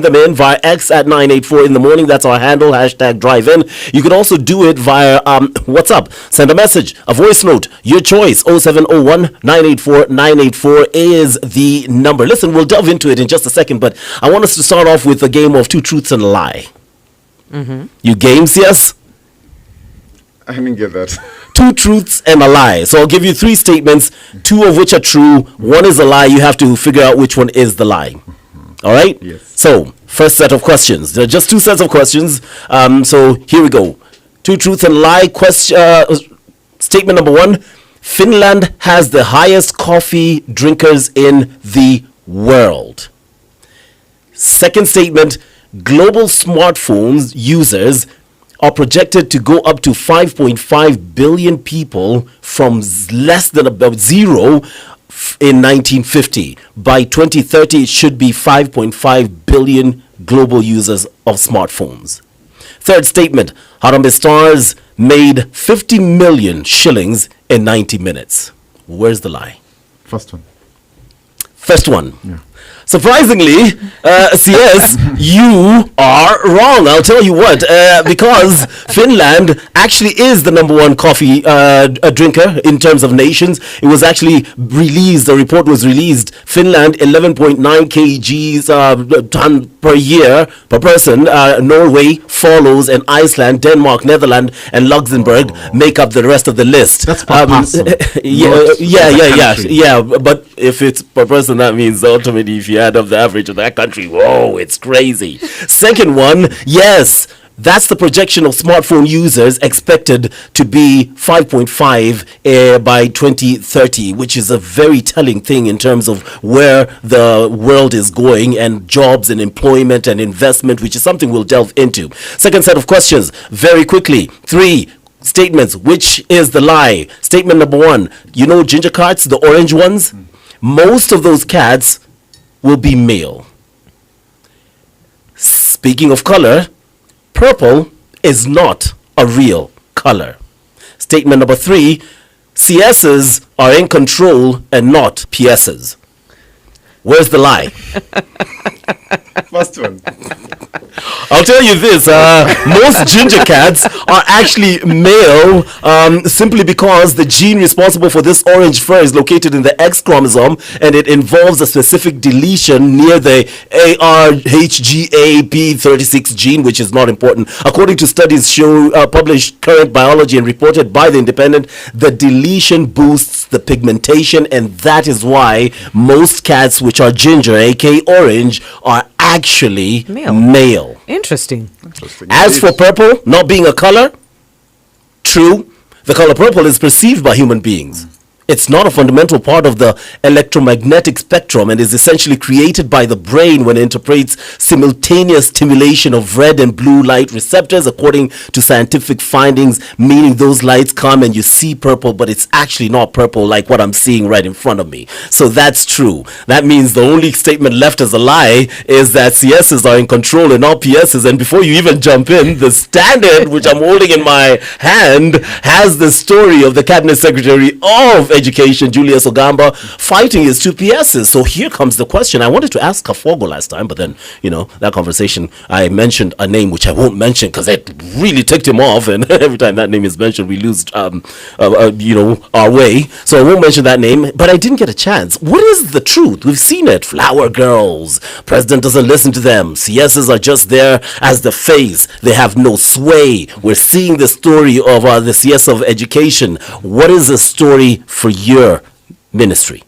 them in via X at 984 in the morning. That's our handle, hashtag drive in. You can also do it via WhatsApp. Send a message, a voice note, your choice. 0701 984 984 is the number. Listen, we'll delve into it in just a second, but I want us to start off with a game of two truths and a lie. You game, CS? I didn't get that. Two truths and a lie. So I'll give you three statements, two of which are true, one is a lie. You have to figure out which one is the lie. All right? Yes. So, first set of questions. There are just two sets of questions. So, here we go. Two truths and a lie. Statement number one. Finland has the highest coffee drinkers in the world. Second statement. Global smartphones users are projected to go up to 5.5 billion people from less than about zero in 1950. By 2030, it should be 5.5 billion global users of smartphones. Third statement, Harambee Stars made 50 million shillings in 90 minutes. Where's the lie? First one. First one. Yeah. Surprisingly, CS, you are wrong. I'll tell you what, because Finland actually is the number one coffee drinker in terms of nations. It was actually released, the report was released. Finland, 11.9 kgs ton per year per person. Norway follows, and Iceland, Denmark, Netherlands, and Luxembourg make up the rest of the list. That's per person. Yeah. But if it's per person, that means ultimately if you add up the average of that country, whoa, it's crazy. Second one, yes, that's the projection of smartphone users expected to be 5.5 by 2030, which is a very telling thing in terms of where the world is going and jobs and employment and investment, which is something we'll delve into. Second set of questions, very quickly. Three statements, which is the lie? Statement number one, you know ginger cats, the orange ones? Most of those cats will be male. Speaking of color, purple is not a real color. Statement number three, CSs are in control and not PSs. Where's the lie? First one. I'll tell you this, most ginger cats are actually male simply because the gene responsible for this orange fur is located in the X chromosome, and it involves a specific deletion near the ARHGAP36 gene, which is not important. According to studies published Current Biology and reported by The Independent, the deletion boosts the pigmentation, and that is why most cats which are ginger, aka orange, are actually male. Interesting. As for purple not being a color, true, the color purple is perceived by human beings. It's not a fundamental part of the electromagnetic spectrum and is essentially created by the brain when it interprets simultaneous stimulation of red and blue light receptors, according to scientific findings, meaning those lights come and you see purple, but it's actually not purple like what I'm seeing right in front of me. So that's true. That means the only statement left as a lie is that CSs are in control and not PSs. And before you even jump in, the Standard, which I'm holding in my hand, has the story of the Cabinet Secretary of Education, Julius Ogamba, fighting his two PSs. So here comes the question. I wanted to ask Kafogo last time, but then, that conversation, I mentioned a name which I won't mention because it really ticked him off. And every time that name is mentioned, we lose, our way. So I won't mention that name, but I didn't get a chance. What is the truth? We've seen it. Flower girls. President doesn't listen to them. CSs are just there as the face. They have no sway. We're seeing the story of the CS of Education. What is the story for your ministry?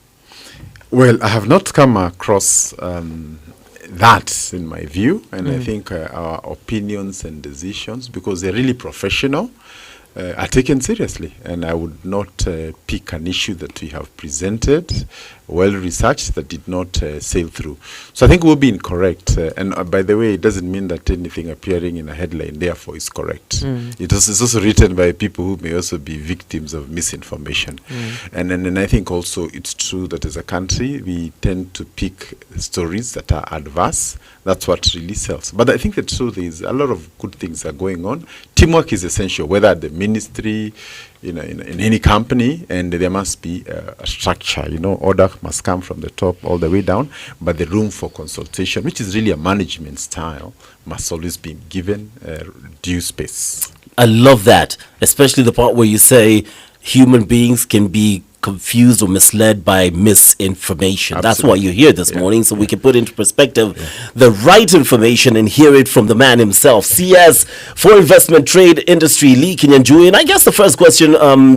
Well, I have not come across that in my view, and I think our opinions and decisions, because they're really professional, are taken seriously, and I would not pick an issue that we have presented, well researched, that did not sail through. So I think we'll be incorrect. And by the way, it doesn't mean that anything appearing in a headline therefore is correct. It's also written by people who may also be victims of misinformation. And I think also it's true that as a country, we tend to pick stories that are adverse. That's what really sells. But I think the truth is a lot of good things are going on. Teamwork is essential, whether at the ministry, in any company, and there must be a structure. Order must come from the top all the way down, but the room for consultation, which is really a management style, must always be given due space. I love that, especially the part where you say human beings can be confused or misled by misinformation. Absolutely. That's why you're here this morning, so we can put into perspective the right information and hear it from the man himself. CS for Investment, Trade, Industry, Lee Kinyanjui. And I guess the first question,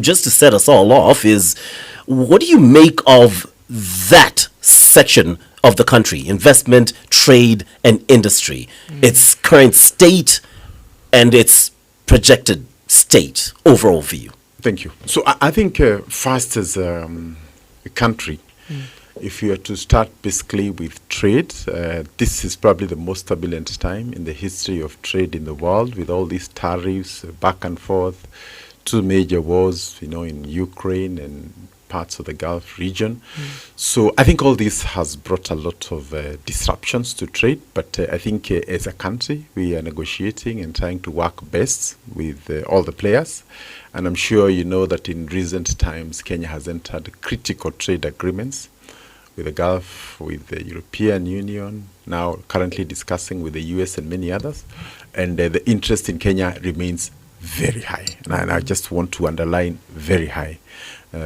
just to set us all off, is what do you make of that section of the country, investment, trade, and industry, its current state and its projected state overall view? Thank you. So I think first as a country, if you are to start basically with trade, this is probably the most turbulent time in the history of trade in the world, with all these tariffs back and forth, two major wars, in Ukraine and parts of the Gulf region. So I think all this has brought a lot of disruptions to trade, but I think as a country, we are negotiating and trying to work best with all the players. And I'm sure you know that in recent times, Kenya has entered critical trade agreements with the Gulf, with the European Union, now currently discussing with the US and many others. And the interest in Kenya remains very high. And I just want to underline very high,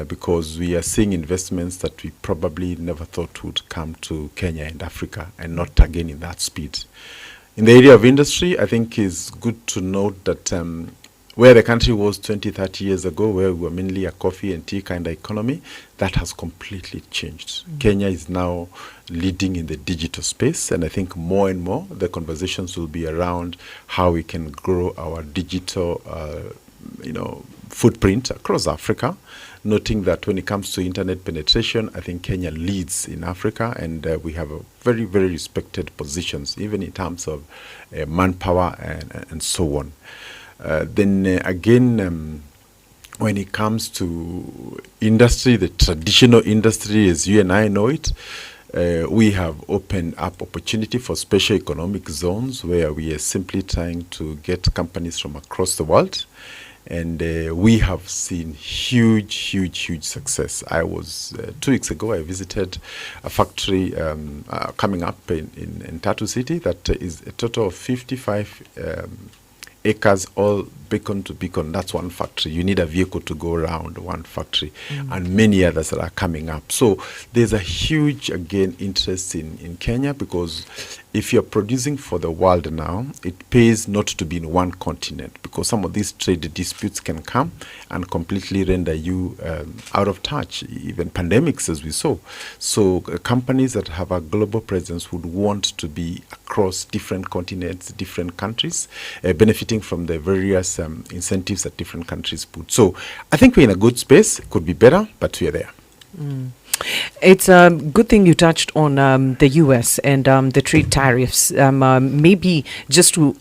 because we are seeing investments that we probably never thought would come to Kenya and Africa, and not again in that speed. In the area of industry, I think it's good to note that where the country was 20, 30 years ago, where we were mainly a coffee and tea kind of economy, that has completely changed. Kenya is now leading in the digital space, and I think more and more the conversations will be around how we can grow our digital footprint across Africa, noting that when it comes to internet penetration, I think Kenya leads in Africa, and we have a very, very respected positions, even in terms of manpower and so on. Then again, when it comes to industry, the traditional industry as you and I know it, we have opened up opportunity for special economic zones where we are simply trying to get companies from across the world. And we have seen huge success. I was 2 weeks ago, I visited a factory coming up in Tatu City that is a total of 55 acres, all beacon to beacon. That's one factory. You need a vehicle to go around one factory, and many others that are coming up. So there's a huge, again, interest in Kenya, because if you're producing for the world now, it pays not to be in one continent, because some of these trade disputes can come and completely render you out of touch, even pandemics as we saw. So companies that have a global presence would want to be across different continents, different countries, benefiting from the various incentives that different countries put. So I think we're in a good space. It could be better, but we're there. It's a good thing you touched on the US and the trade tariffs. Maybe just to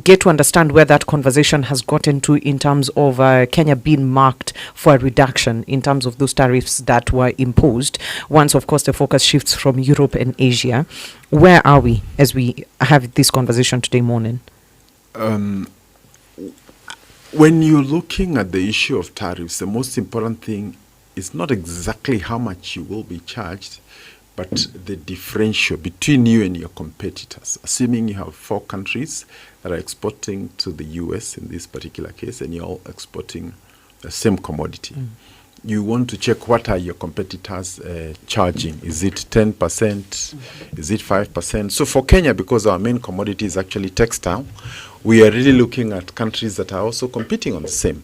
get to understand where that conversation has gotten to in terms of Kenya being marked for a reduction in terms of those tariffs that were imposed. Once, of course, the focus shifts from Europe and Asia. Where are we as we have this conversation today morning? When you're looking at the issue of tariffs, the most important thing is not exactly how much you will be charged, but the differential between you and your competitors. Assuming you have 4 countries that are exporting to the US in this particular case, and you're all exporting the same commodity. You want to check what are your competitors charging. Is it 10%? Is it 5%? So for Kenya, because our main commodity is actually textile, we are really looking at countries that are also competing on the same.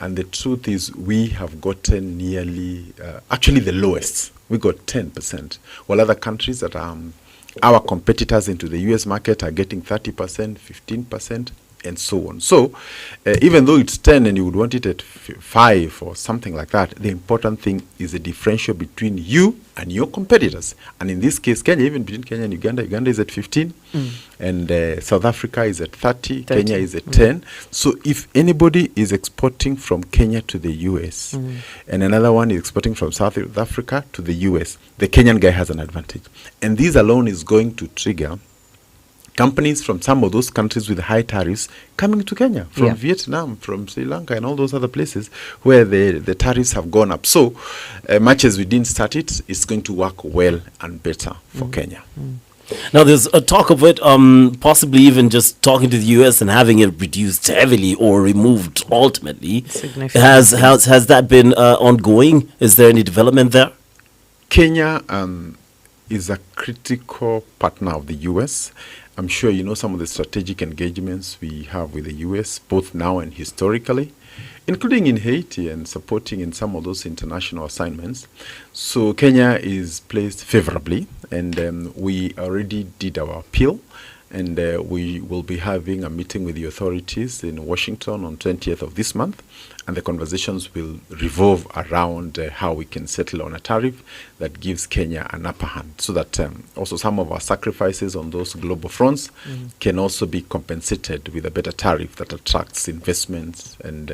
And the truth is we have gotten nearly, actually the lowest. We got 10%. While other countries that are our competitors into the US market are getting 30%, 15%. And so on. So even though it's 10 and you would want it at 5 or something like that, the important thing is the differential between you and your competitors. And in this case, Kenya, even between Kenya and Uganda, Uganda is at 15, and South Africa is at 30, Kenya is at 10. So if anybody is exporting from Kenya to the US, and another one is exporting from South Africa to the US, the Kenyan guy has an advantage. And this alone is going to trigger companies from some of those countries with high tariffs coming to Kenya, from Yeah. Vietnam, from Sri Lanka, and all those other places where the tariffs have gone up. So, much as we didn't start it, it's going to work well and better for Kenya. Now, there's a talk of it, possibly even just talking to the U.S. and having it reduced heavily or removed ultimately. Significant. Has that been ongoing? Is there any development there? Kenya is a critical partner of the U.S. I'm sure you know some of the strategic engagements we have with the U.S., both now and historically, including in Haiti and supporting in some of those international assignments. So Kenya is placed favorably, and we already did our appeal, and we will be having a meeting with the authorities in Washington on 20th of this month, and the conversations will revolve around how we can settle on a tariff that gives Kenya an upper hand, so that also some of our sacrifices on those global fronts can also be compensated with a better tariff that attracts investments and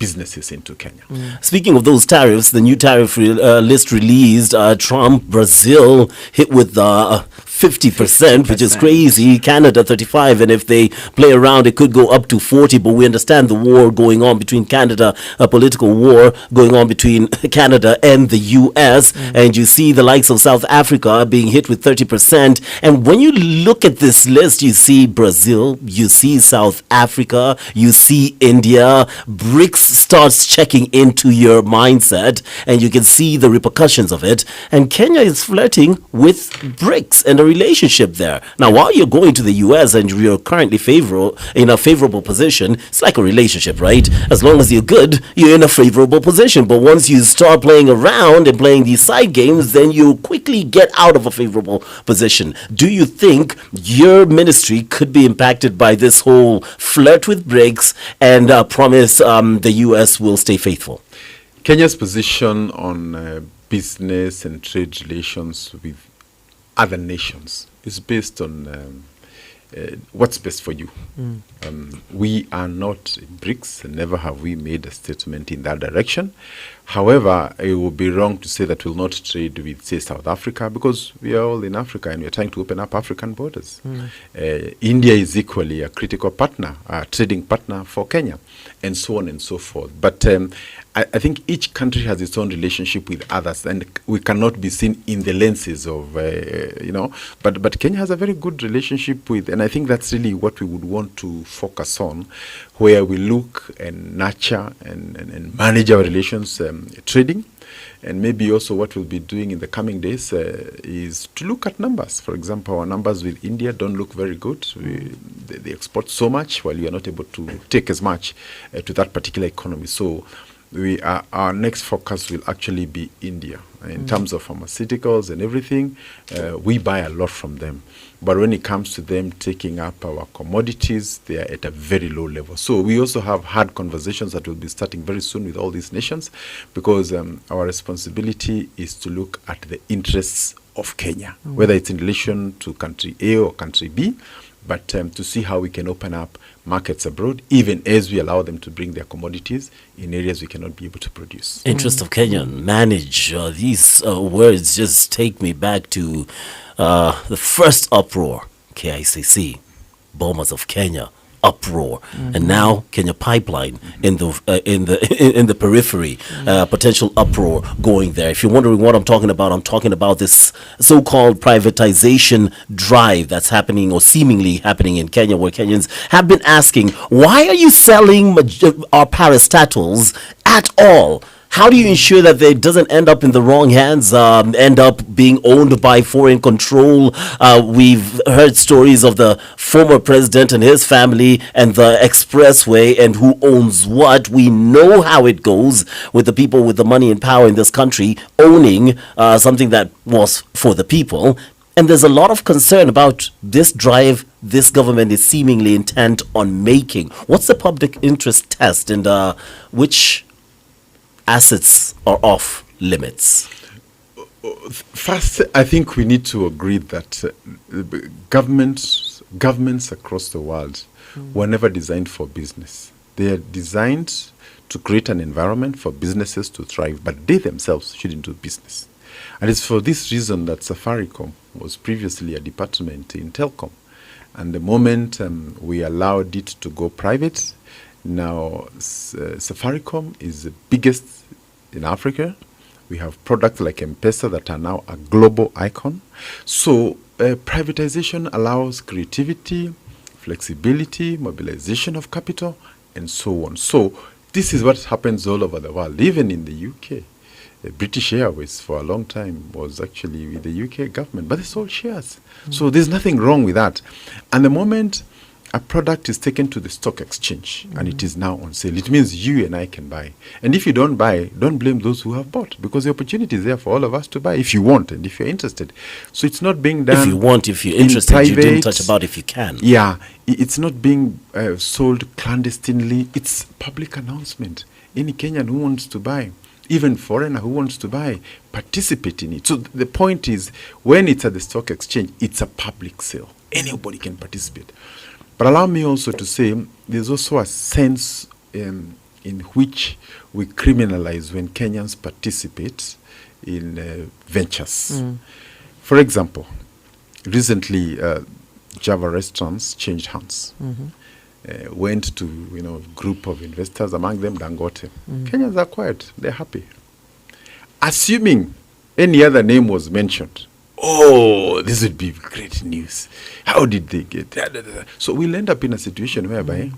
businesses into Kenya. Speaking of those tariffs, the new tariff list released, Trump, Brazil hit with 50%, which is crazy. Canada 35, and if they play around, it could go up to 40. But we understand the war going on between Canada, a political war going on between Canada and the U.S. And you see the likes of South Africa being hit with 30%. And when you look at this list, you see Brazil, you see South Africa, you see India. Brics starts checking into your mindset, and you can see the repercussions of it. And Kenya is flirting with Brics and a relationship there. Now, while you're going to the U.S. and you're currently in a favorable position, it's like a relationship, right? As long as you're good, you're in a favorable position. But once you start playing around and playing these side games, then you quickly get out of a favorable position. Do you think your ministry could be impacted by this whole flirt with Brics and promise the U.S. will stay faithful? Kenya's position on business and trade relations with other nations is based on what's best for you. We are not in BRICS, and never have we made a statement in that direction. However, it would be wrong to say that we'll not trade with, say, South Africa, because we are all in Africa and we're trying to open up African borders. India is equally a critical partner, a trading partner for Kenya, and so on and so forth. But I think each country has its own relationship with others, and we cannot be seen in the lenses of, but Kenya has a very good relationship with, and I think that's really what we would want to focus on, where we look and nurture and manage our relations, trading. And maybe also what we'll be doing in the coming days is to look at numbers. For example, our numbers with India don't look very good. They export so much while we are not able to take as much to that particular economy. So our next focus will actually be India. In terms of pharmaceuticals and everything, we buy a lot from them. But when it comes to them taking up our commodities, they are at a very low level. So we also have hard conversations that will be starting very soon with all these nations, because our responsibility is to look at the interests of Kenya, whether it's in relation to country A or country B, but to see how we can open up markets abroad, even as we allow them to bring their commodities in areas we cannot be able to produce. Interest of Kenya, manage. These words just take me back to the first uproar, KICC, Bomas of Kenya, uproar, and now Kenya Pipeline in the periphery, potential uproar going there. If you're wondering what I'm talking about this so-called privatization drive that's happening or seemingly happening in Kenya, where Kenyans have been asking, why are you selling our parastatals at all? How do you ensure that it doesn't end up in the wrong hands, end up being owned by foreign control? We've heard stories of the former president and his family and the expressway and who owns what. We know how it goes with the people with the money and power in this country owning something that was for the people. And there's a lot of concern about this drive this government is seemingly intent on making. What's the public interest test, and which assets are off limits? First, I think we need to agree that governments across the world were never designed for business. They are designed to create an environment for businesses to thrive, but they themselves shouldn't do business. And it's for this reason that Safaricom was previously a department in Telcom. And the moment we allowed it to go private, now Safaricom is the biggest in Africa. We have products like M-Pesa that are now a global icon. So privatization allows creativity, flexibility, mobilization of capital, and so on. So this is what happens all over the world, even in the UK. British Airways for a long time was actually with the UK government, but they sold shares. So there's nothing wrong with that. And the moment a product is taken to the stock exchange and it is now on sale, it means you and I can buy. And if you don't buy, don't blame those who have bought, because the opportunity is there for all of us to buy if you want and if you're interested. So it's not being done. If you want, if you're interested, you didn't touch about if you can. Yeah, it's not being sold clandestinely. It's public announcement. Any Kenyan who wants to buy, even foreigner who wants to buy, participate in it. So the point is, when it's at the stock exchange, it's a public sale. Anybody can participate. But allow me also to say, there's also a sense in which we criminalize when Kenyans participate in ventures. For example, recently, Java restaurants changed hands. Went to group of investors, among them Dangote. Kenyans are quiet, they're happy. Assuming any other name was mentioned, oh, this would be great news. How did they get that? So we'll end up in a situation whereby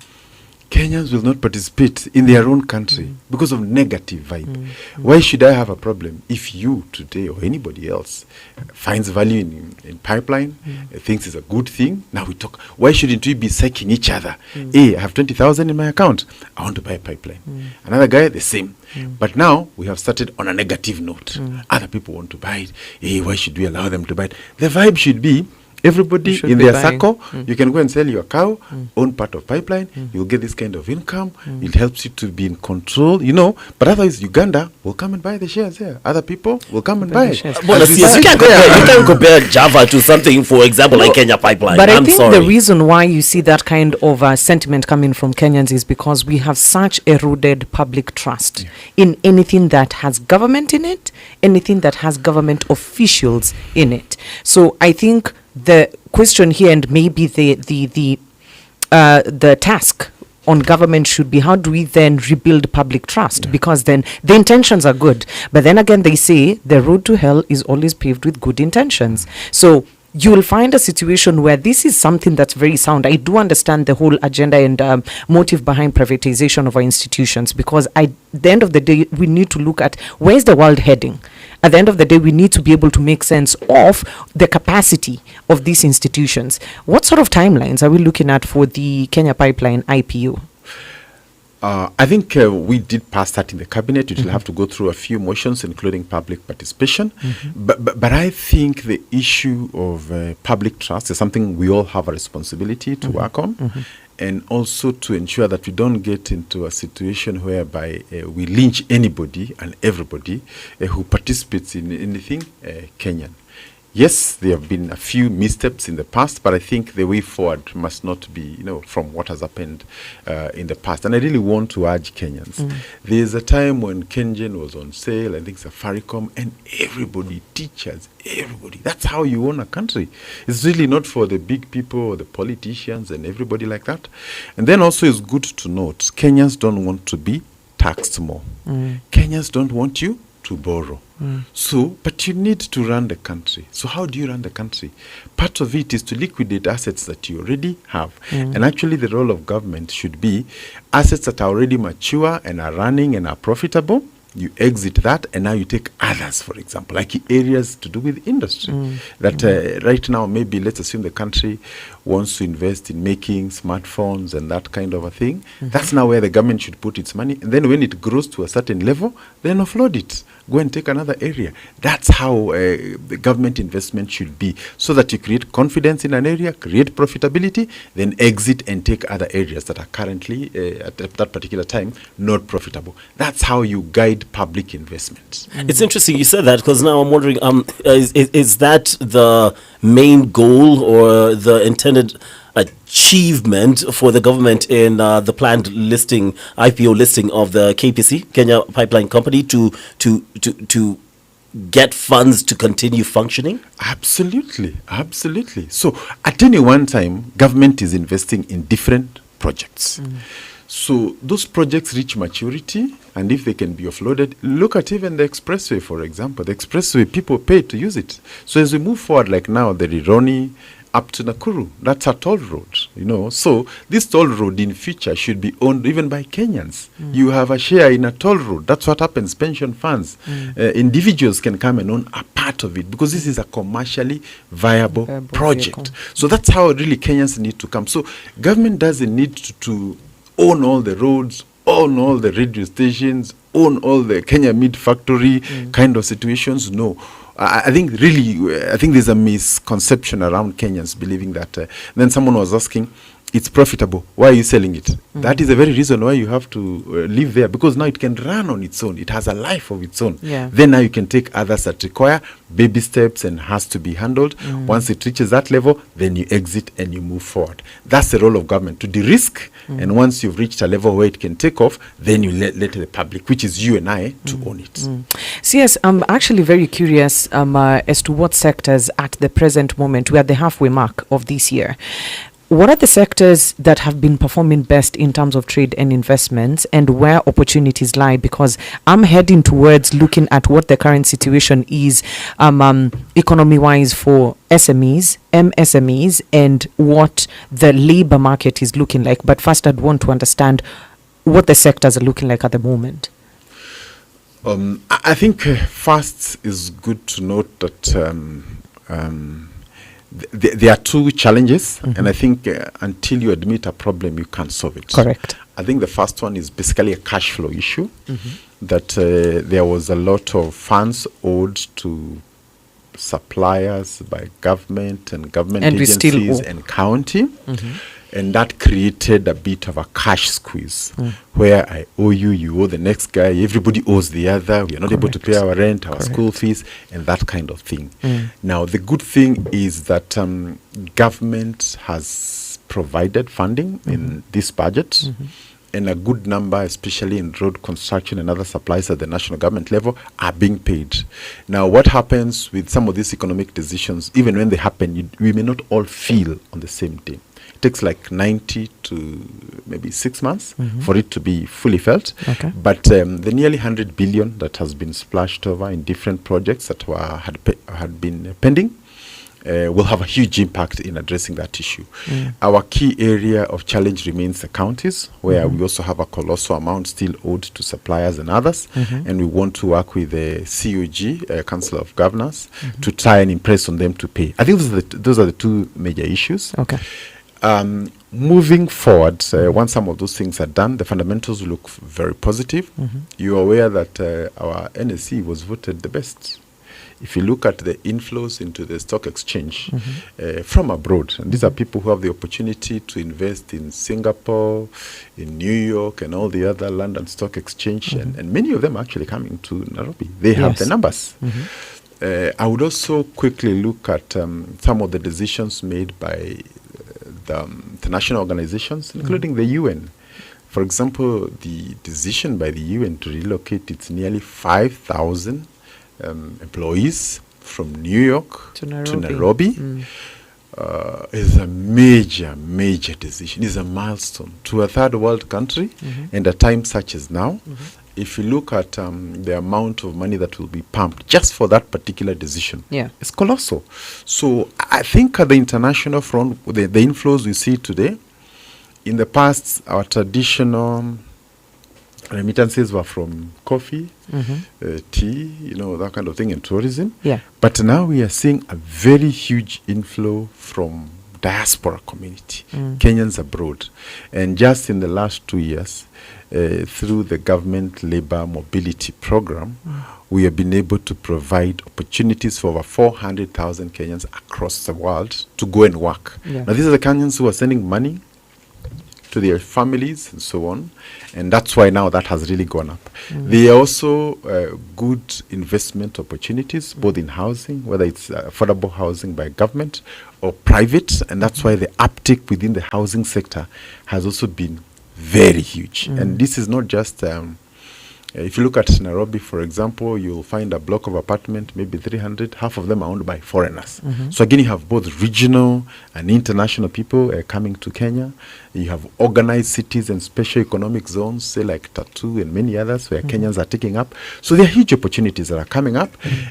Kenyans will not participate in their own country because of negative vibe. Why should I have a problem if you today or anybody else finds value in pipeline, thinks it's a good thing? Now we talk. Why shouldn't we be psyching each other? Hey, I have 20,000 in my account. I want to buy a pipeline. Another guy, the same. But now we have started on a negative note. Other people want to buy it. Hey, why should we allow them to buy it? The vibe should be everybody in their circle. You can go and sell your cow, own part of pipeline. You'll get this kind of income. It helps you to be in control, But otherwise, Uganda will come and buy the shares there. Other people will come and buy it. Well, you can't compare Java to something, for example, like Kenya Pipeline. But I think the reason why you see that kind of sentiment coming from Kenyans is because we have such eroded public trust in anything that has government in it, anything that has government officials in it. So I think the question here, and maybe the task on government should be, how do we then rebuild public trust? Because then the intentions are good, but then again they say the road to hell is always paved with good intentions. So you will find a situation where this is something that's very sound. I do understand the whole agenda and motive behind privatization of our institutions, because at the end of the day, we need to look at where's the world heading. At the end of the day, we need to be able to make sense of the capacity of these institutions. What sort of timelines are we looking at for the Kenya Pipeline IPO? I think we did pass that in the cabinet. It will have to go through a few motions, including public participation. But I think the issue of public trust is something we all have a responsibility to work on, and also to ensure that we don't get into a situation whereby we lynch anybody and everybody who participates in anything Kenyan. Yes, there have been a few missteps in the past, but I think the way forward must not be, from what has happened in the past. And I really want to urge Kenyans. There's a time when Kengen was on sale, I think Safaricom, and everybody, teachers, everybody. That's how you own a country. It's really not for the big people or the politicians and everybody like that. And then also it's good to note, Kenyans don't want to be taxed more. Kenyans don't want you to borrow. So, but you need to run the country. So how do you run the country? Part of it is to liquidate assets that you already have. And actually the role of government should be assets that are already mature and are running and are profitable. You exit that, and now you take others, for example, like areas to do with industry. That right now, maybe let's assume the country wants to invest in making smartphones and that kind of a thing. That's now where the government should put its money. And then when it grows to a certain level, then offload it. Go and take another area. That's how the government investment should be, so that you create confidence in an area, create profitability, then exit and take other areas that are currently, at that particular time, not profitable. That's how you guide public investment. It's interesting you said that, because now I'm wondering, is that the main goal or the intended achievement for the government in the planned IPO listing of the KPC, Kenya Pipeline Company, to get funds to continue functioning? Absolutely, absolutely. So at any one time, government is investing in different projects. So those projects reach maturity, and if they can be offloaded, look at even the expressway, for example. The expressway, people pay to use it. So as we move forward, like now, the Rironi up to Nakuru, that's a toll road, you know. So this toll road in future should be owned even by Kenyans. You have a share in a toll road. That's what happens, pension funds. Individuals can come and own a part of it because this is a commercially viable project. So that's how really Kenyans need to come. So government doesn't need to own all the roads, own all the radio stations, own all the Kenya meat factory kind of situations. No. I think really, I think there's a misconception around Kenyans believing that. Then someone was asking, it's profitable. Why are you selling it? That is the very reason why you have to live there, because now it can run on its own. It has a life of its own. Yeah. Then now you can take others that require baby steps and has to be handled. Once it reaches that level, then you exit and you move forward. That's the role of government, to de-risk. And once you've reached a level where it can take off, then you let the public, which is you and I, to own it. CS, I'm actually very curious as to what sectors at the present moment, we are at the halfway mark of this year. What are the sectors that have been performing best in terms of trade and investments, and where opportunities lie? Because I'm heading towards looking at what the current situation is economy-wise for SMEs, MSMEs, and what the labor market is looking like. But first, I'd want to understand what the sectors are looking like at the moment. I think first is good to note that there are two challenges, and I think until you admit a problem, you can't solve it. Correct. I think the first one is basically a cash flow issue, that there was a lot of funds owed to suppliers by government and government And we still agencies owe. and county. And that created a bit of a cash squeeze, where I owe you, you owe the next guy, everybody owes the other, we are not able to pay our rent, our school fees, and that kind of thing. Now, the good thing is that government has provided funding in this budget, and a good number, especially in road construction and other supplies at the national government level, are being paid. Now, what happens with some of these economic decisions, even when they happen, we may not all feel on the same day. Takes like 90 to maybe 6 months for it to be fully felt. Okay. But the nearly 100 billion that has been splashed over in different projects that had been pending will have a huge impact in addressing that issue. Our key area of challenge remains the counties, where we also have a colossal amount still owed to suppliers and others, and we want to work with the COG, Council of Governors, to try and impress on them to pay. I think those are the two major issues. Okay. Moving forward, once some of those things are done, the fundamentals look very positive. You are aware that our NSE was voted the best. If you look at the inflows into the stock exchange from abroad, and these are people who have the opportunity to invest in Singapore, in New York, and all the other London Stock Exchange, and many of them are actually coming to Nairobi. They have the numbers. I would also quickly look at some of the decisions made by the international organizations, including the UN. For example, the decision by the UN to relocate its nearly 5,000 employees from New York to Nairobi is a major decision. It's a milestone to a third world country, and at times such as now. If you look at the amount of money that will be pumped just for that particular decision, it's colossal. So I think at the international front, the inflows we see today, in the past, our traditional remittances were from coffee, tea, that kind of thing, and tourism. But now we are seeing a very huge inflow from diaspora community, Kenyans abroad. And just in the last 2 years, through the government labor mobility program, we have been able to provide opportunities for over 400,000 Kenyans across the world to go and work. Now, these are the Kenyans who are sending money to their families and so on, and that's why now that has really gone up. There are also good investment opportunities, both in housing, whether it's affordable housing by government or private, and that's why the uptick within the housing sector has also been very huge. And this is not just If you look at Nairobi, for example, you'll find a block of apartment, maybe 300, half of them are owned by foreigners. So again, you have both regional and international people coming to Kenya. You have organized cities and special economic zones, say like Tattoo and many others, where Kenyans are taking up. So there are huge opportunities that are coming up.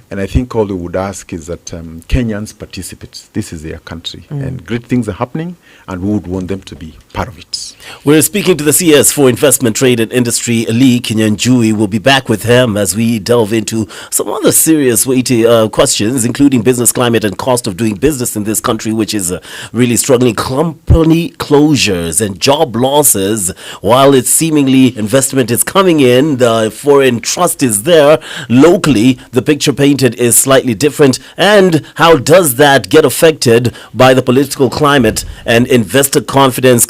And I think all we would ask is that Kenyans participate. This is their country. And great things are happening, and we would want them to be part of it. We're speaking to the CS for Investment, Trade and Industry, Lee Kinyanjui. We'll be back with him as we delve into some other serious weighty questions, including business climate and cost of doing business in this country, which is really struggling. Company closures and job losses, while it's seemingly investment is coming in, the foreign trust is there. Locally, the picture painted is slightly different. And how does that get affected by the political climate and investor confidence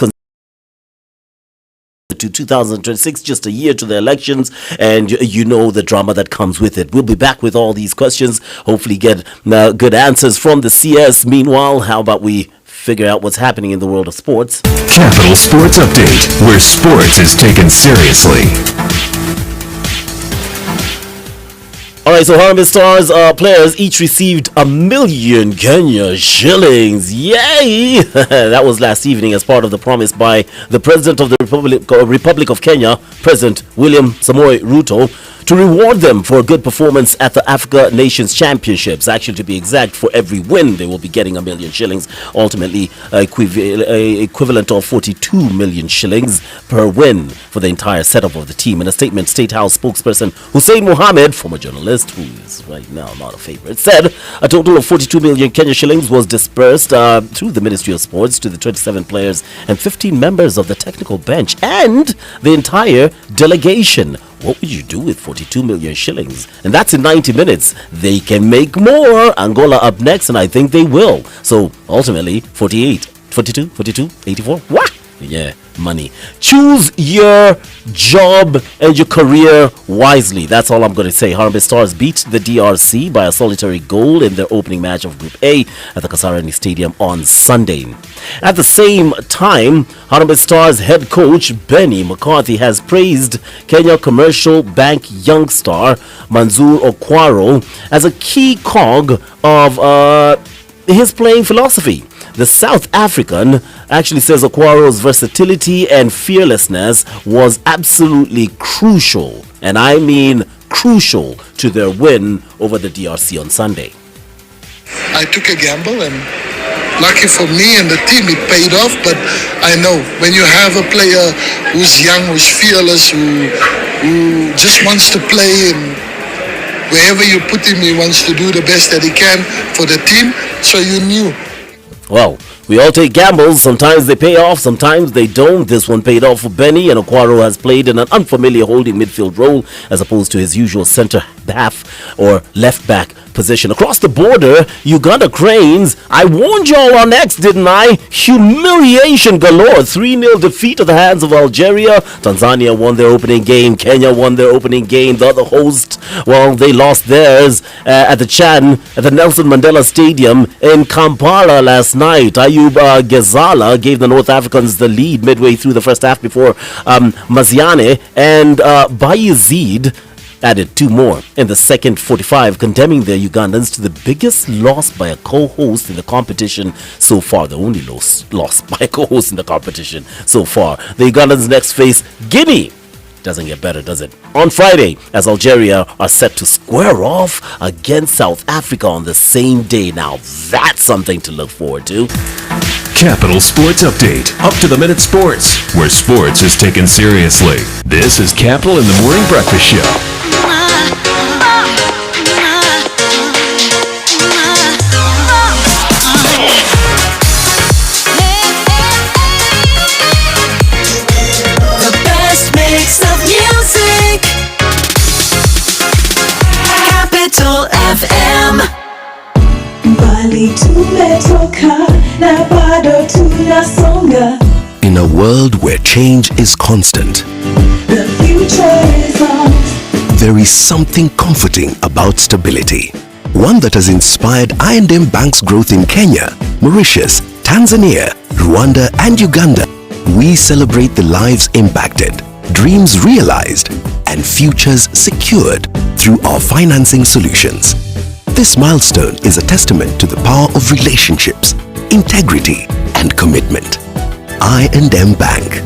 to 2026, just a year to the elections, and you know the drama that comes with it. We'll be back with all these questions, hopefully get good answers from the CS. Meanwhile, how about we figure out what's happening in the world of sports? Capital Sports Update, where sports is taken seriously. All right, so Harambee Stars players each received $1 million Kenya shillings. Yay! That was last evening as part of the promise by the President of the Republic of Kenya, President William Samoei Ruto, to reward them for a good performance at the Africa Nations Championships. Actually, to be exact, for every win, they will be getting $1 million shillings, ultimately equivalent of 42 million shillings per win for the entire setup of the team. In a statement, State House spokesperson Hussein Mohammed, former journalist who is right now not a favorite, said a total of 42 million Kenya shillings was dispersed through the Ministry of Sports to the 27 players and 15 members of the technical bench and the entire delegation. What would you do with 42 million shillings? And that's in 90 minutes. They can make more. Angola up next, and I think they will. So ultimately, 48, 42, 42, 84. What? Yeah, money. Choose your job and your career wisely. That's all I'm going to say. Harambee Stars beat the DRC by a solitary goal in their opening match of Group A at the Kasarani Stadium on Sunday. At the same time, Harambee Stars head coach Benny McCarthy has praised Kenya Commercial Bank young star Manzoor Okwaro as a key cog of his playing philosophy. The South African actually says Okwaro's versatility and fearlessness was absolutely crucial, and I mean crucial, to their win over the DRC on Sunday. I took a gamble, and lucky for me and the team, it paid off. But I know when you have a player who's young, who's fearless, who just wants to play, and wherever you put him, he wants to do the best that he can for the team. So you knew. Well, we all take gambles. Sometimes they pay off, sometimes they don't. This one paid off for Benny, and Okwaro has played in an unfamiliar holding midfield role as opposed to his usual centre half or left back position. Across the border, Uganda Cranes, I warned y'all on X, didn't I? Humiliation galore. 3-0 defeat at the hands of Algeria. Tanzania won their opening game. Kenya won their opening game. The other host, well, they lost theirs at the Nelson Mandela Stadium in Kampala last night. Ayub Gezala gave the North Africans the lead midway through the first half before Maziane and Bayezid added 2 more in the second 45, condemning the Ugandans to the biggest loss by a co-host in the competition so far. The only loss by a co-host in the competition so far. The Ugandans next face Guinea. Doesn't get better, does it? On Friday, as Algeria are set to square off against South Africa on the same day. Now, that's something to look forward to. Capital Sports Update, up-to-the-minute sports, where sports is taken seriously. This is Capital in the Morning Breakfast Show. FM. Mbali tumetoka na bado tunasonga. In a world where change is constant, The future is ours. there is something comforting about stability. One that has inspired I&M Bank's growth in Kenya, Mauritius, Tanzania, Rwanda and Uganda. We celebrate the lives impacted, dreams realized, and futures secured through our financing solutions. This milestone is a testament to the power of relationships, integrity, and commitment. I&M Bank,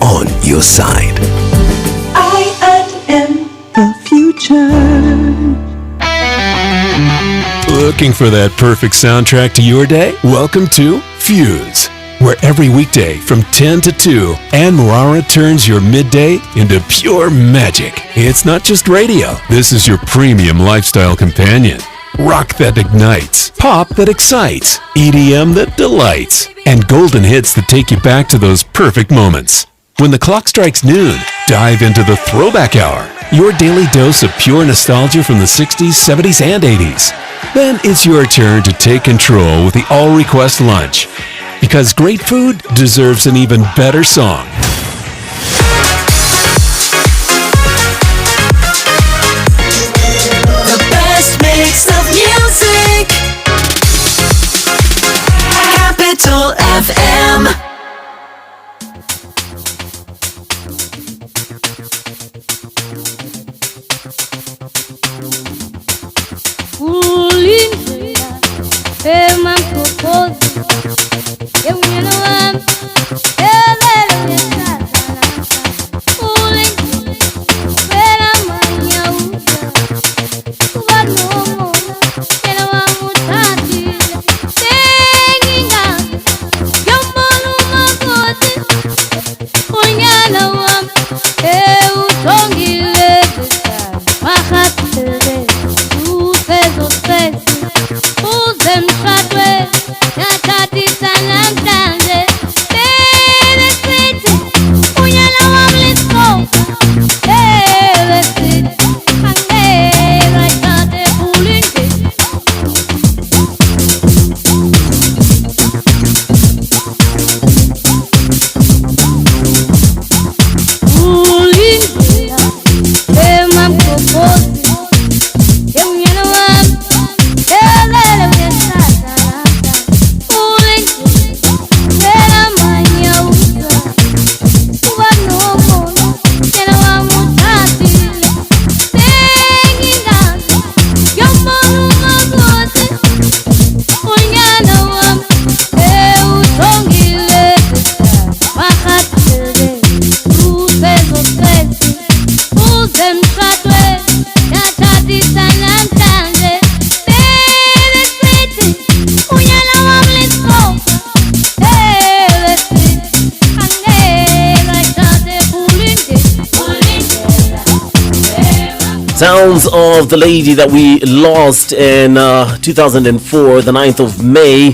on your side. I&M, the future. Looking for that perfect soundtrack to your day? Welcome to Fuse, where every weekday from 10 to 2, Ann Marara turns your midday into pure magic. It's not just radio. This is your premium lifestyle companion. Rock that ignites, pop that excites, EDM that delights, and golden hits that take you back to those perfect moments. When the clock strikes noon, dive into the Throwback Hour, your daily dose of pure nostalgia from the 60s, 70s, and 80s. Then it's your turn to take control with the All Request Lunch, because great food deserves an even better song. The best mix of music. Capital FM. Sounds of the lady that we lost in 2004, the 9th of May,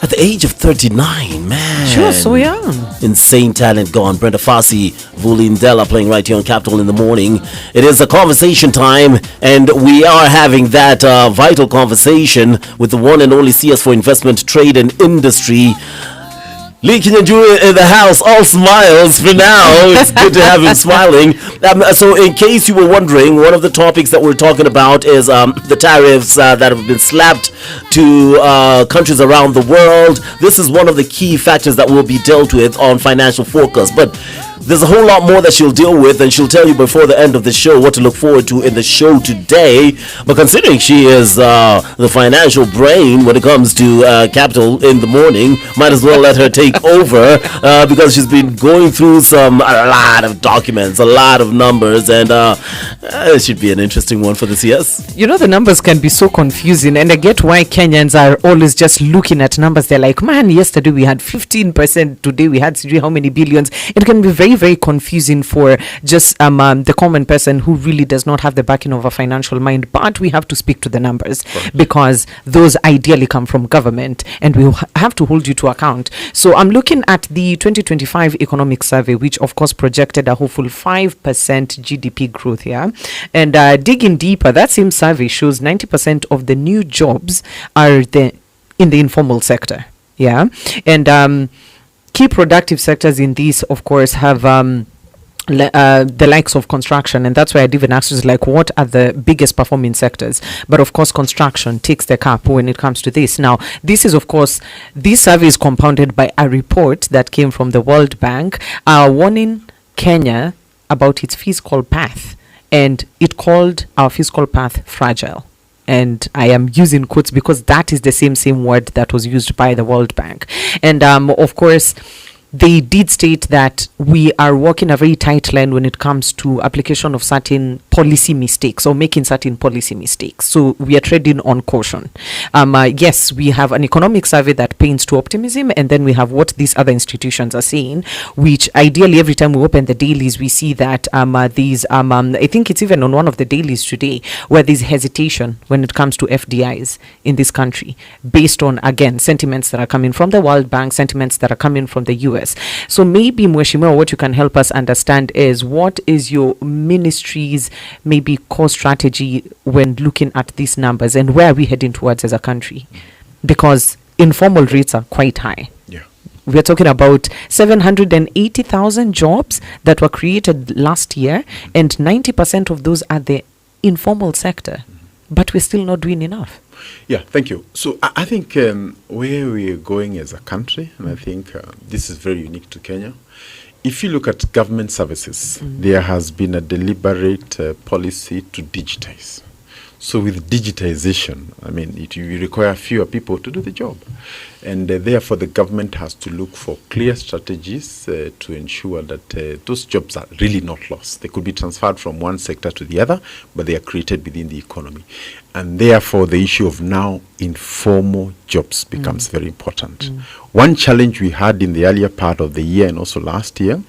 at the age of 39, man. She was so young. Insane talent gone. Brenda Fassi, Vulindela playing right here on Capital in the morning. It is a conversation time, and we are having that vital conversation with the one and only CS for Investment, Trade and Industry. Lee Kinyanjuru in the house, all smiles for now. It's good to have him smiling. So in case you were wondering, one of the topics that we're talking about is the tariffs that have been slapped to countries around the world. This is one of the key factors that will be dealt with on Financial Focus. But there's a whole lot more that she'll deal with, and she'll tell you before the end of the show what to look forward to in the show today. But considering she is the financial brain when it comes to Capital in the morning, might as well let her take over because she's been going through a lot of documents, a lot of numbers, and it should be an interesting one for the CS. You know, the numbers can be so confusing, and I get why Kenyans are always just looking at numbers. They're like, man, yesterday we had 15%, today we had how many billions. It can be very, very confusing for just the common person who really does not have the backing of a financial mind. But we have to speak to the numbers because those ideally come from government, and we have to hold you to account. So I'm looking at the 2025 economic survey, which of course projected a hopeful 5% GDP growth here. And digging deeper, that same survey shows 90% of the new jobs are in the informal sector. Yeah. And key productive sectors in these, of course, have the likes of construction, and that's why I'd even asked, like, what are the biggest performing sectors? But of course, construction takes the cap when it comes to this. Now, this is, of course, this survey is compounded by a report that came from the World Bank warning Kenya about its fiscal path, and it called our fiscal path fragile. And I am using quotes because that is the same word that was used by the World Bank. And of course, they did state that we are walking a very tight line when it comes to application of certain policy mistakes or making certain policy mistakes. So we are treading on caution. Yes, we have an economic survey that paints to optimism, and then we have what these other institutions are saying, which ideally every time we open the dailies, we see that these, I think it's even on one of the dailies today, where there's hesitation when it comes to FDIs in this country, based on, again, sentiments that are coming from the World Bank, sentiments that are coming from the US. So maybe, Mweshimiwa, what you can help us understand is what is your ministry's maybe core strategy when looking at these numbers, and where are we heading towards as a country? Because informal rates are quite high. Yeah. We're talking about 780,000 jobs that were created last year, and 90% of those are the informal sector. But we're still not doing enough. Yeah, thank you. So I think where we're going as a country, and I think this is very unique to Kenya, if you look at government services, there has been a deliberate policy to digitize. So with digitization, I mean, you require fewer people to do the job. And therefore, the government has to look for clear strategies to ensure that those jobs are really not lost. They could be transferred from one sector to the other, but they are created within the economy. And therefore, the issue of now informal jobs becomes very important. One challenge we had in the earlier part of the year and also last year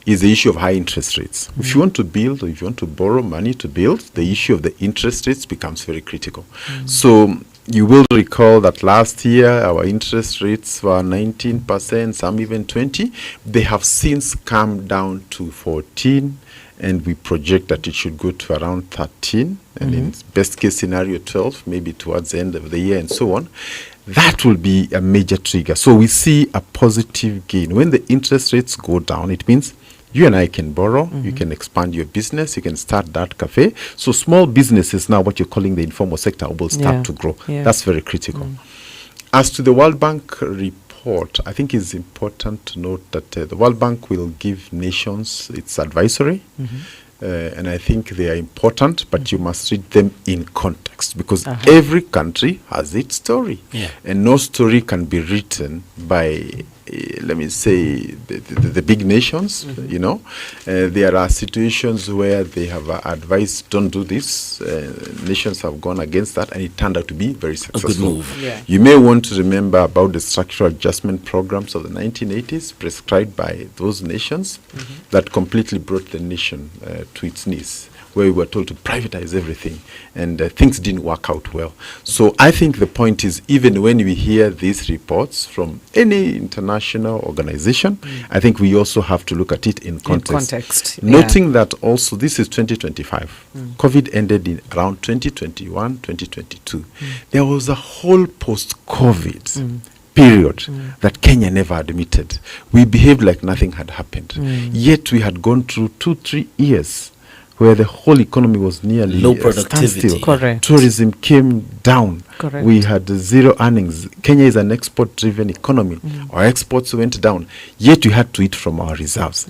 is the issue of high interest rates. If you want to build or if you want to borrow money to build, the issue of the interest rates becomes very critical. So you will recall that last year our interest rates were 19%, some even 20%. They have since come down to 14%, and we project that it should go to around 13%, and in best case scenario 12%, maybe towards the end of the year and so on. That will be a major trigger. So we see a positive gain. When the interest rates go down, it means you and I can borrow, you can expand your business, you can start that cafe. So small businesses now, what you're calling the informal sector, will start to grow. That's very critical. As to the World Bank report, I think it's important to note that the World Bank will give nations its advisory. And I think they are important, but you must read them in context, because every country has its story. And no story can be written by, let me say, the big nations, you know. There are situations where they have advised, don't do this. Nations have gone against that, and it turned out to be very successful. A good move. You may want to remember about the structural adjustment programs of the 1980s prescribed by those nations that completely brought the nation to its knees, where we were told to privatize everything, and things didn't work out well. So I think the point is, even when we hear these reports from any international organization, I think we also have to look at it in context. Noting that also this is 2025. COVID ended in around 2021, 2022. There was a whole post-COVID period that Kenya never admitted. We behaved like nothing had happened. Yet we had gone through 2-3 years where the whole economy was nearly low productivity. Correct. Tourism came down. Correct. We had zero earnings. Kenya is an export-driven economy. Our exports went down, yet we had to eat from our reserves.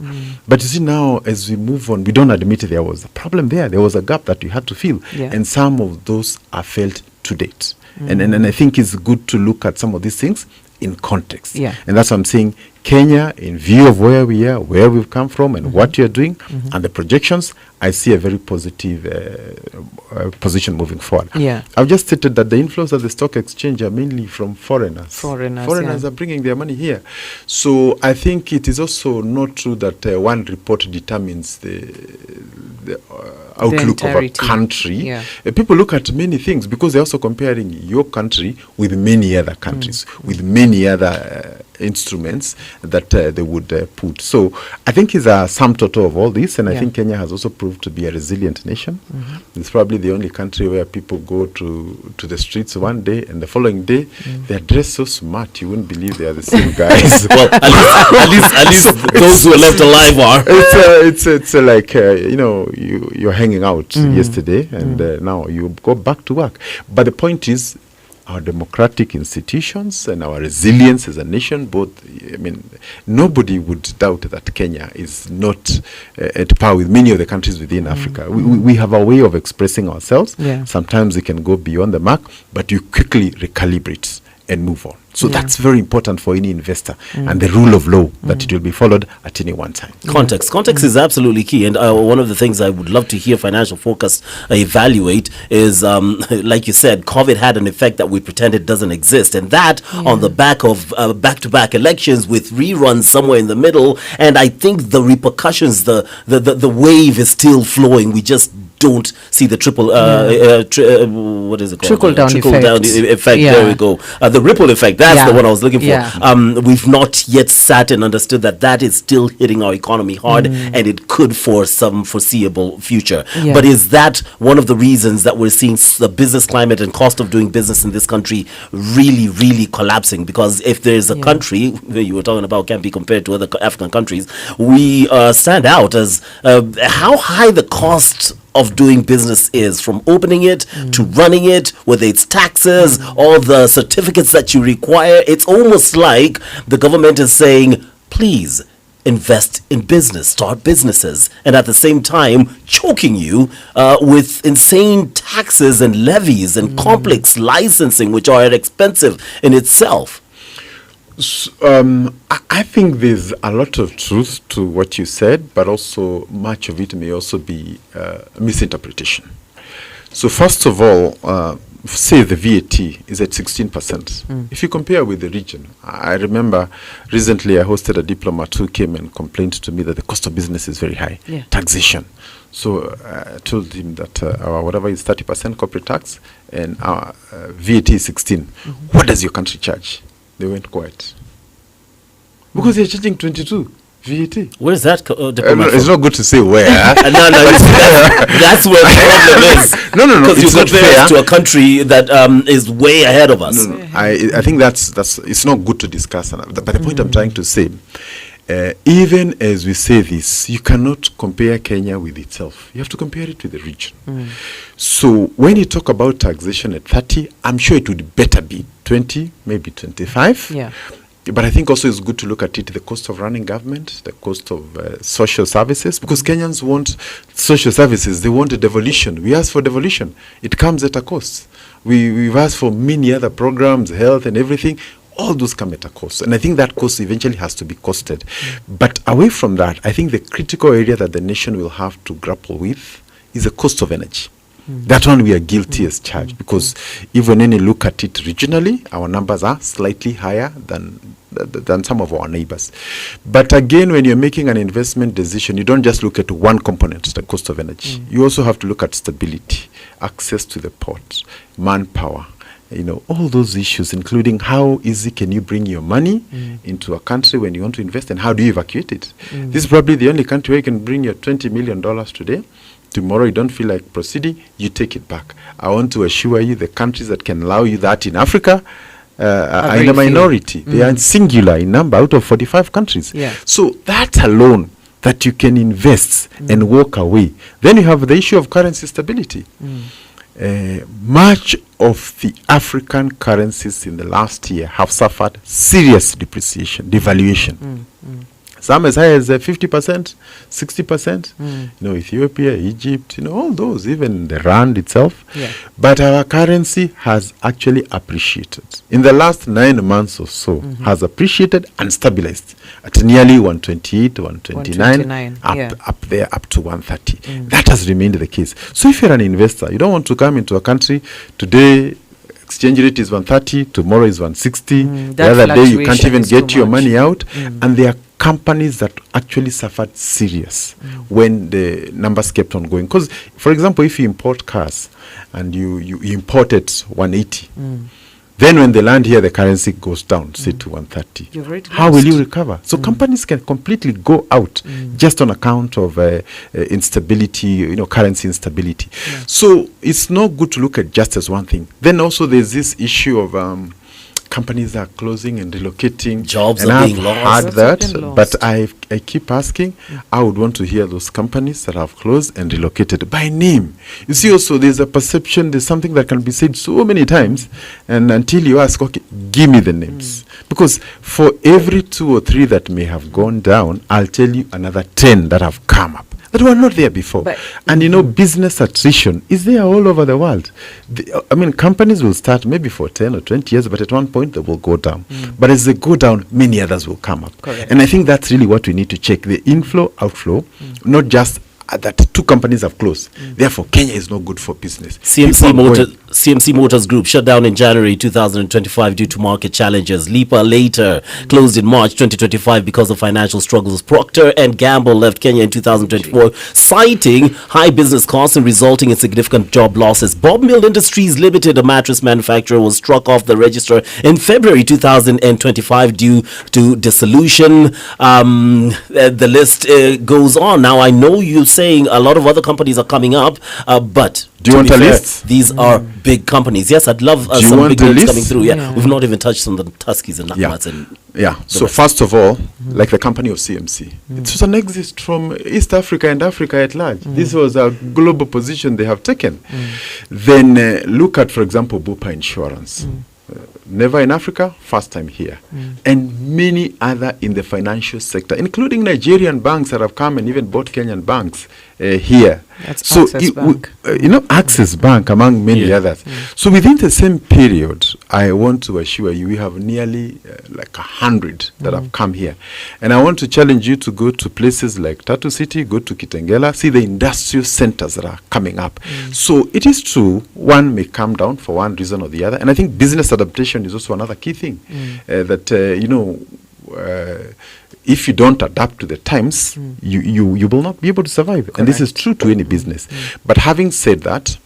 But you see now, as we move on, we don't admit there was a problem there. There was a gap that we had to fill. And some of those are felt to date. And I think it's good to look at some of these things in context. And that's what I'm saying. Kenya, in view of where we are, where we've come from, and what you're doing, and the projections, I see a very positive position moving forward. I've just stated that the inflows at the stock exchange are mainly from foreigners. Foreigners are bringing their money here. So I think it is also not true that one report determines the outlook of a country. People look at many things because they're also comparing your country with many other countries, with many other instruments that they would put. So I think it's a sum total of all this, and I think Kenya has also proved to be a resilient nation. It's probably the only country where people go to the streets one day and the following day they're dressed so smart you wouldn't believe they are the same guys. Well, at least those who are left alive are. It's like you know, you're hanging out yesterday and now you go back to work. But the point is, our democratic institutions and our resilience as a nation, both, I mean, nobody would doubt that Kenya is not at par with many of the countries within Africa. We have a way of expressing ourselves. Yeah. Sometimes we can go beyond the mark, but you quickly recalibrate and move on. So that's very important for any investor, and the rule of law that it will be followed at any one time. Context is absolutely key, and one of the things I would love to hear Financial Focus evaluate is, like you said, COVID had an effect that we pretend it doesn't exist, and that on the back of back-to-back elections with reruns somewhere in the middle, and I think the repercussions, the wave is still flowing. We just don't see the what is it called? Trickle down effect. Yeah. There we go. The ripple effect. That's the one I was looking for. Yeah. We've not yet sat and understood that is still hitting our economy hard, and it could for some foreseeable future. Yeah. But is that one of the reasons that we're seeing the business climate and cost of doing business in this country really, really collapsing? Because if there's a country you were talking about can't be compared to other African countries, we stand out as how high the cost of doing business is, from opening it to running it, whether it's taxes, all the certificates that you require. It's almost like the government is saying, please invest in business, start businesses, and at the same time choking you with insane taxes and levies and complex licensing, which are expensive in itself. I think there's a lot of truth to what you said, but also much of it may also be misinterpretation. So first of all, say the VAT is at 16%. If you compare with the region, I remember recently I hosted a diplomat who came and complained to me that the cost of business is very high, taxation. So I told him that our whatever is 30% corporate tax and our VAT is 16. What does your country charge? They went quiet. Because they're charging 22 VAT. Where is that? It's not good to say where. No, that's where the problem is. No. Because It's you not compare fair. us to a country that is way ahead of us. No. I think that's it's not good to discuss. But the point I'm trying to say, even as we say this, you cannot compare Kenya with itself. You have to compare it with the region. So when you talk about taxation at 30, I'm sure it would better be 20, maybe 25. Yeah. But I think also it's good to look at it, the cost of running government, the cost of social services, because Kenyans want social services. They want a devolution. We ask for devolution. It comes at a cost. We've asked for many other programs, health and everything. All those come at a cost. And I think that cost eventually has to be costed. But away from that, I think the critical area that the nation will have to grapple with is the cost of energy. That one we are guilty as charged, because even when you look at it regionally, our numbers are slightly higher than some of our neighbors. But again, when you're making an investment decision, you don't just look at one component, the cost of energy. You also have to look at stability, access to the port, manpower, all those issues, including how easy can you bring your money into a country when you want to invest, and how do you evacuate it? This is probably the only country where you can bring your $20 million today. Tomorrow you don't feel like proceeding, you take it back. I want to assure you the countries that can allow you that in Africa are in a minority. They are singular in number out of 45 countries. Yeah. So that alone, that you can invest and walk away. Then you have the issue of currency stability. Much of the African currencies in the last year have suffered serious depreciation, devaluation. Some as high as 50%, 60%. Ethiopia, Egypt, all those, even the rand itself. Yeah. But our currency has actually appreciated. In the last 9 months or so, has appreciated and stabilized at nearly 128, 129, up there, up to 130. That has remained the case. So if you're an investor, you don't want to come into a country today, exchange rate is 130, tomorrow is 160. The other day you can't even get your money out. And there are companies that actually suffered serious when the numbers kept on going. Because, for example, if you import cars and you import at 180, then when they land here, the currency goes down, say to 130. How will you recover? So companies can completely go out just on account of instability, currency instability. So it's not good to look at just as one thing. Then also there's this issue of companies are closing and relocating. Jobs and are I've being lost. heard Jobs that, have been but lost. I keep asking. I would want to hear those companies that have closed and relocated by name. You see, also there's a perception. There's something that can be said so many times, and until you ask, okay, give me the names, because for every 2 or 3 that may have gone down, I'll tell you another 10 that have come up that were not there before. But- And business attrition is there all over the world. Companies will start maybe for 10 or 20 years, but at one point they will go down. But as they go down, many others will come up. Correct. And I think that's really what we need to check, the inflow, outflow, not just that 2 companies have closed. Therefore, Kenya is not good for business. CMC Motors Group shut down in January 2025 due to market challenges. Lipa later closed in March 2025 because of financial struggles. Procter and Gamble left Kenya in 2024, citing high business costs and resulting in significant job losses. Bob Mill Industries Limited, a mattress manufacturer, was struck off the register in February 2025 due to dissolution. The list goes on. Now, I know you're saying a lot of other companies are coming up, but Do you to want be a fair, list? these are big companies. Yes, I'd love Do you some want big the names list? coming through. Yeah. Yeah. We've not even touched on the Tuskies and Yeah. Nakmats and Yeah. So rest. first of all, like the company of CMC, it was an exit from East Africa and Africa at large. This was a global position they have taken. Then look at, for example, Bupa Insurance. Never in Africa, first time here. And many other in the financial sector, including Nigerian banks that have come and even bought Kenyan banks here. That's Access Bank. Access Bank, among many Yeah. others. So within the same period, I want to assure you, we have nearly like 100 that have come here. And I want to challenge you to go to places like Tatu City, go to Kitengela, see the industrial centers that are coming up. So it is true, one may come down for one reason or the other. And I think business adaptation is also another key thing. If you don't adapt to the times, you will not be able to survive. And this is true to any business. But having said that,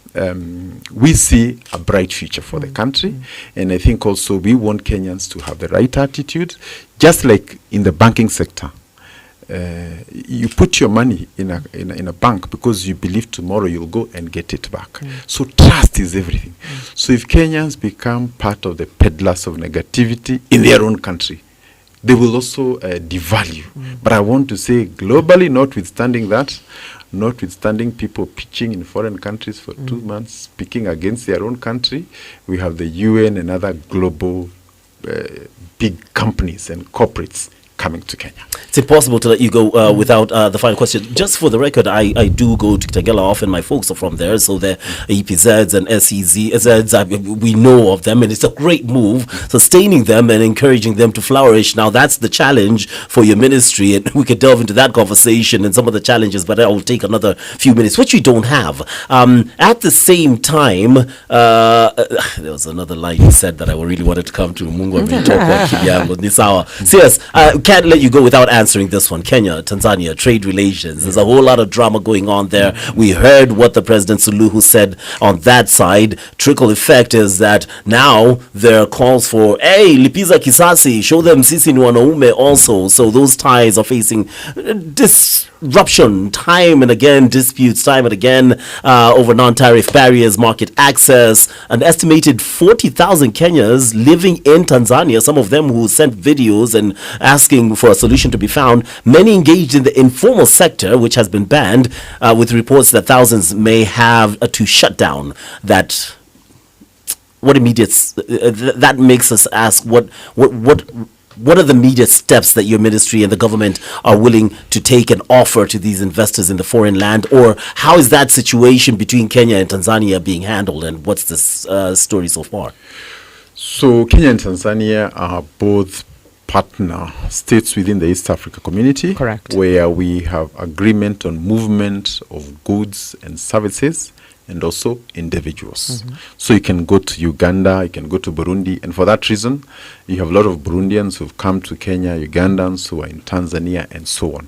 we see a bright future for the country. And I think also we want Kenyans to have the right attitude, just like in the banking sector. You put your money in a bank because you believe tomorrow you'll go and get it back. So trust is everything. So if Kenyans become part of the peddlers of negativity in their own country, they will also devalue. But I want to say globally, notwithstanding people pitching in foreign countries for 2 months, speaking against their own country, we have the UN and other global big companies and corporates coming to Kenya. It's impossible to let you go without the final question. Just for the record, I do go to Kitengela often. My folks are from there, so they're EPZs and SEZs. We know of them, and it's a great move, sustaining them and encouraging them to flourish. Now, that's the challenge for your ministry, and we could delve into that conversation and some of the challenges, but I will take another few minutes, which you don't have. At the same time, there was another line you said that I really wanted to come to. Mungu ametoka kivyangu, ni sawa. Yes, can't let you go without answering this one. Kenya, Tanzania, trade relations. There's a whole lot of drama going on there. We heard what the President Suluhu said on that side. Trickle effect is that now there are calls for, hey, lipiza kisasi, show them sisi ni wanaume also. So those ties are facing disruption time and again, disputes time and again over non-tariff barriers, market access. An estimated 40,000 Kenyans living in Tanzania, some of them who sent videos and asking for a solution to be found, many engaged in the informal sector, which has been banned, with reports that thousands may have to shut down. That makes us ask what are the immediate steps that your ministry and the government are willing to take and offer to these investors in the foreign land? Or how is that situation between Kenya and Tanzania being handled, and what's the story so far? So Kenya and Tanzania are both partner states within the East Africa community. Correct. Where we have agreement on movement of goods and services, and also individuals. So you can go to Uganda, you can go to Burundi, and for that reason, you have a lot of Burundians who've come to Kenya, Ugandans who are in Tanzania, and so on.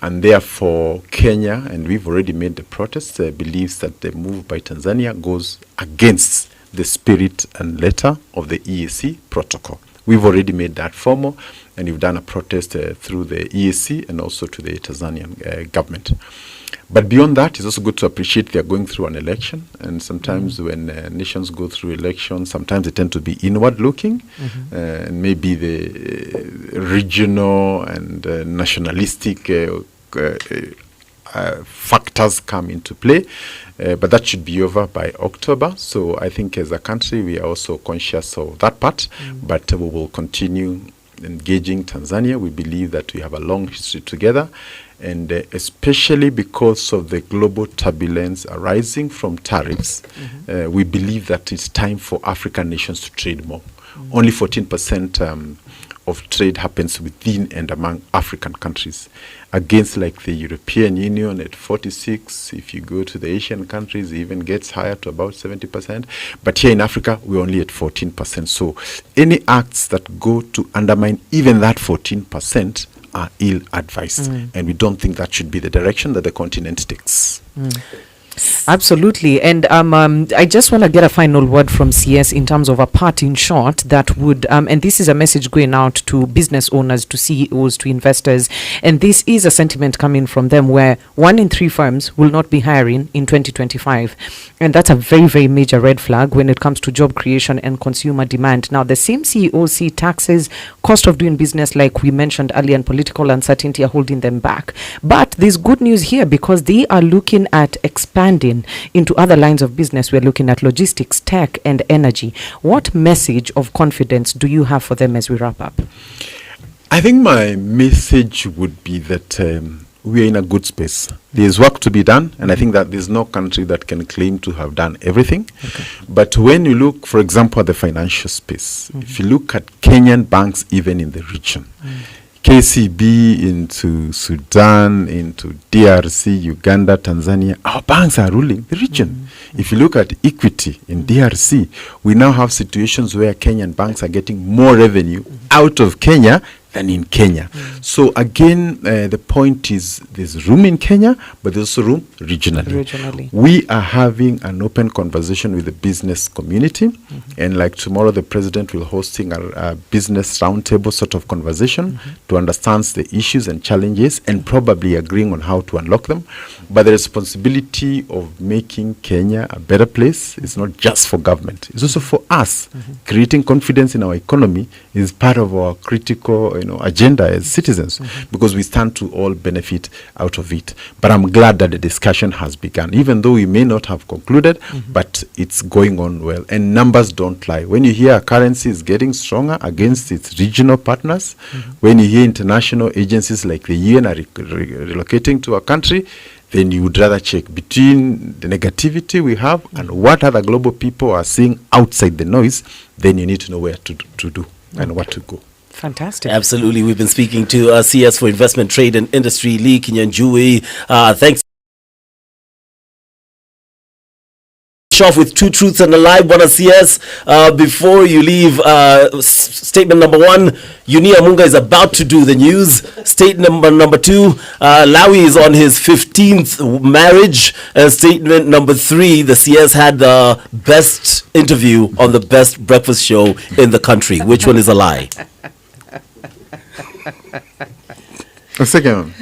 And therefore, Kenya, and we've already made the protest, believes that the move by Tanzania goes against the spirit and letter of the EAC protocol, We've already made that formal, and we've done a protest through the EAC and also to the Tanzanian government. But beyond that, it's also good to appreciate they are going through an election. And sometimes when nations go through elections, sometimes they tend to be inward looking. And maybe the regional and nationalistic factors come into play. But that should be over by October. So I think as a country, we are also conscious of that part. But we will continue engaging Tanzania. We believe that we have a long history together. And especially because of the global turbulence arising from tariffs, we believe that it's time for African nations to trade more. Only 14% of trade happens within and among African countries, against like the European Union at 46. If you go to the Asian countries, it even gets higher to about 70%. But here in Africa, we're only at 14%. So any acts that go to undermine even that 14% are ill-advised, and we don't think that should be the direction that the continent takes. Absolutely. And I just want to get a final word from CS in terms of a part in short that would, and this is a message going out to business owners, to CEOs, to investors. And this is a sentiment coming from them where 1 in 3 firms will not be hiring in 2025. And that's a very, very major red flag when it comes to job creation and consumer demand. Now, the same CEOs see taxes, cost of doing business, like we mentioned earlier, and political uncertainty are holding them back. But there's good news here because they are looking at expanding into other lines of business. We're looking at logistics, tech, and energy. What message of confidence do you have for them as we wrap up? I think my message would be that we are in a good space. There's work to be done, and I think that there's no country that can claim to have done everything. But when you look, for example, at the financial space, if you look at Kenyan banks, even in the region, KCB into Sudan, into DRC, Uganda, Tanzania, our banks are ruling the region. If you look at equity in DRC, we now have situations where Kenyan banks are getting more revenue out of Kenya than in Kenya. So again, the point is there's room in Kenya, but there's also room regionally. We are having an open conversation with the business community, and like tomorrow the president will hosting a business roundtable sort of conversation to understand the issues and challenges and probably agreeing on how to unlock them. But the responsibility of making Kenya a better place is not just for government, it's also for us. Creating confidence in our economy is part of our critical agenda as citizens, because we stand to all benefit out of it. But I'm glad that the discussion has begun, even though we may not have concluded, but it's going on well. And numbers don't lie. When you hear a currency is getting stronger against its regional partners, when you hear international agencies like the UN are relocating to a country, then you would rather check between the negativity we have and what other global people are seeing outside the noise. Then you need to know where to do and what to go. Fantastic. Absolutely. We've been speaking to CS for Investment, Trade and Industry, Lee Kinyanjui. Thanks. Off with 2 truths and a lie. Bwana CS, before you leave, statement number 1, Unia Munga is about to do the news. Statement number 2, Lawi is on his 15th marriage. Statement number 3, the CS had the best interview on the best breakfast show in the country. Which one is a lie? The second one.